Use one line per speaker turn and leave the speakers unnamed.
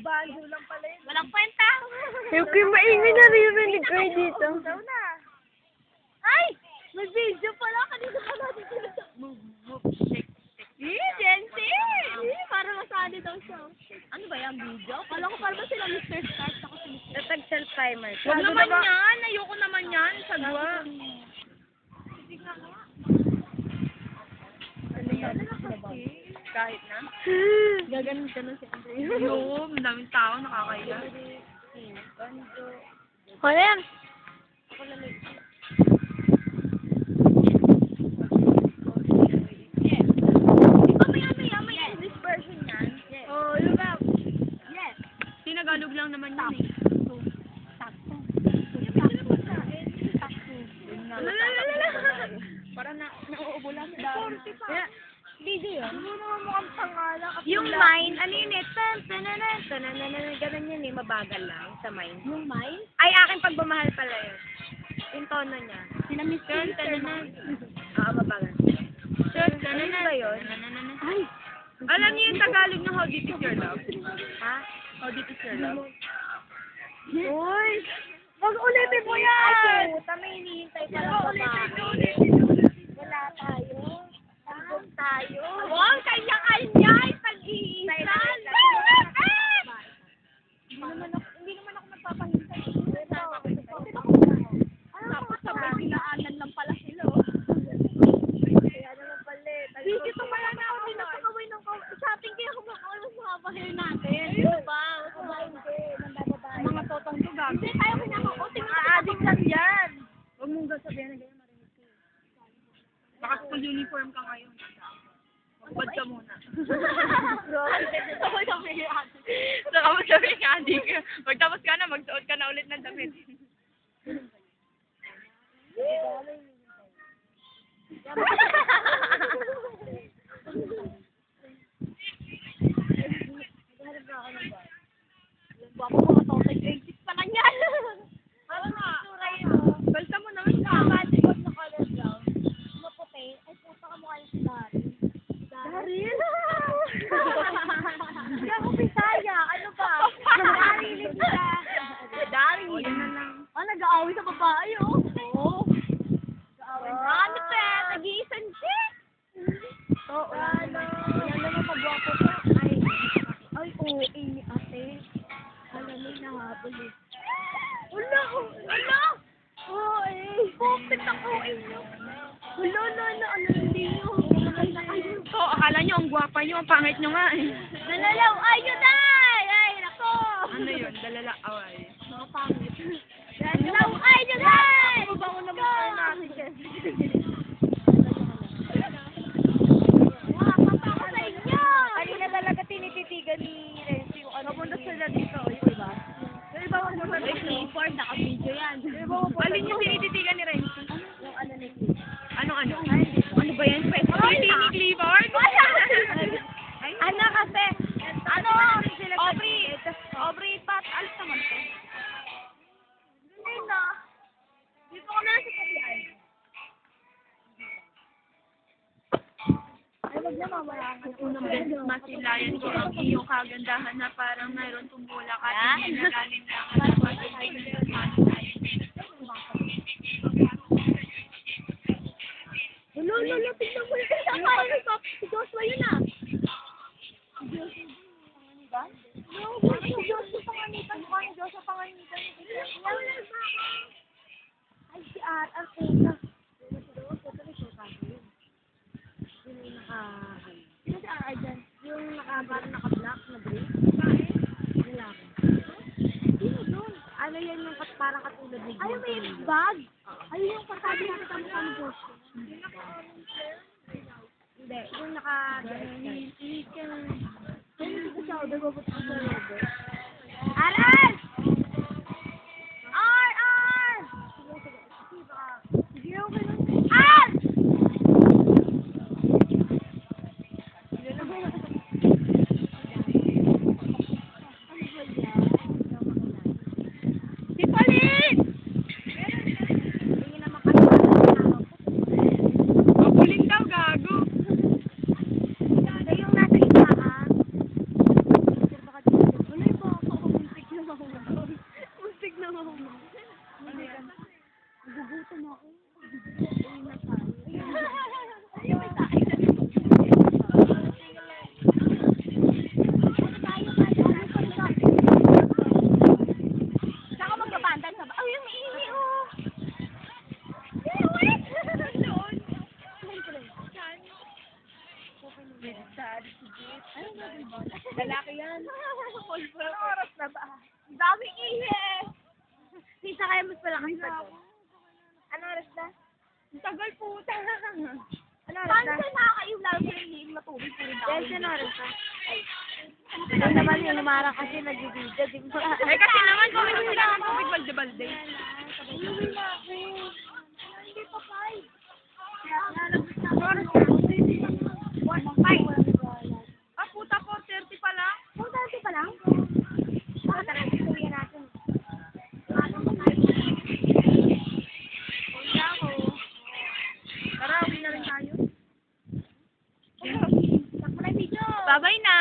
banjo lang pala yun.
Walang kwenta.
Yung maingay na ririnig ko dito.
Daw na. Ay! May video pala. Kanina pa natin sila.
Move, shake.
Jency! Para masali daw siya.
Ano ba yung video?
Kala ko parang sila Mr. Stars ako si Mr.
Natag self-timer.
Huwag naman yan. Ayoko naman yan. Sagwa. Kahit na.
Gaganon ka na si Andre.
Yung, daming tao, nakakaya.
Wala yan.
May English version yan.
Oh, yun ba?
Yes. Sinagalog lang naman yun eh.
Sakto.
Para nauubo lang sa dami.
Video yun? Hindi naman mukhang pangalan.
Yung mine, ano yun eh? Ganun yun eh, mabagal lang sa mine.
Yung mine?
Ay, aking pagmamahal pala yun. Yung tono niya.
Sila Mr.
Oo, mabagal. Ano ba yun?
Ay!
Alam niyo yung Tagalog ng How Deep Is Your Love?
Ha?
How Deep Is Your Love?
Uy!
Mag-ulitin mo
Ay,
yan!
puta, may hinihintay pa lang
Mag-ulitin mo
babae.
ulit.
Wala tayo. Tagbog tayo.
Wow, kanya-kanya! Tag-iisan!
Hindi naman ako magpapahintay.
Tapos sabay pinaanan lang pala sila.
Kaya naman pala eh.
Dito pala na ako pinapakaway ng shopping kaya ako makaway mas mahaba hair natin. Ano ba?
Mga totong dugang.
Hindi, kaya ko niya ako.
Aadik lang yan.
Huwag mong sasabihin na ganyan, marinig ko. Baka school uniform ka ngayon. Magbad ka muna.
Ako sabi yan.
Saka mo sabi nga, adik. Pagtapos ka na, magsuot ka na ulit ng damit.
Guwapo ko to. Sa grade 6 pa lang yan.
Ano nga?
Balsa mo naman ka.
Batikot na color brown. Maputi. Ay, puta ka mukha yung si Daryl.
Daryl?
Hindi ako Bisaya. Ano ba? Daryl ka.
Daryl.
Ah, nag-aaway sa babae, oh. Oo. Ano pa? Nag-iisan siya.
Oo.
Wala naman pagwapo pa. Ay, oo, ni ate. Alam mo, nahabol eh. Wala, wala. Oo, eh. Bakit ako inyo? Wala, ano, hindi nyo.
So, akala nyo, ang gwapa nyo, ang pangit nyo nga eh.
Nalalaw, ayun ay! Ay, nako!
Ano yun? Dalala away.
Mga pangit. Nalalaw, ayun ay!
Ano ba ako naman natin?
Papa ko sa inyo!
Kanina talaga tinititigan ni Renzi yung ano. Papunta sila dito, yung iba. Yung iba papunta
Ay,
dito.
Clifford, naka-video yan.
Alin yung tinititigan ni Renzo?
Yung ano ni
Ano? Ano ba yan? Pwede ni Clifford?
Ano kasi?
Ano?
Aubrey Pat, alis naman to.
Hindi na. Dito ko na sa kabihan. Ay, wag na mamaya.
Unang beses masilayan ko ang iyong kagandahan na parang mayroon tumulak at hindi nagaling lang at masilayan sa masilayan.
Lolo, tignan mo yun. Si Joshua yun ah. Si Joshua Panganiban. Mukha ni Joshua Panganiban. Ay, si R.R. Puta. Sino si R.R. dyan?
Yung parang naka-black na brace. Lalaki.
Sino doon?
Ano yan yung parang katulad ni
Ay, may bag. Ay, yung pasabi natin sa mukha ni Joshua.
Hindi, yung naka-dress.
Ay, hindi ko siya. Nagbabuti ko sa Robert.
Aral!
R.R.
Sige, okay lang.
R!
Si Pauline!
Tingin naman kasi
Pauline daw, gago.
yung nasa isaan.
Ano yung
Lalaki yan.
Anong oras na ba?
Ang daming ihe. Sisa kaya mas malakas pa doon.
Anong oras na?
Ang tagal puta.
Ano oras
Paano
na?
siya nakakaiw lalo sa hindi matubig? Puro
Yes, ano oras na? Doon naman yung humarang kasi nag-video, di ba?
Eh kasi naman kung hindi sila ng tubig balde-balde.
Uwi na ako. Hindi pa 5.
Ah, puta po, 30 pa lang.
Kung dati pa lang? Tara, uwi natin.
Uwi ako. Tara, uwi na rin tayo.
Takbo na yung video.
Babay na.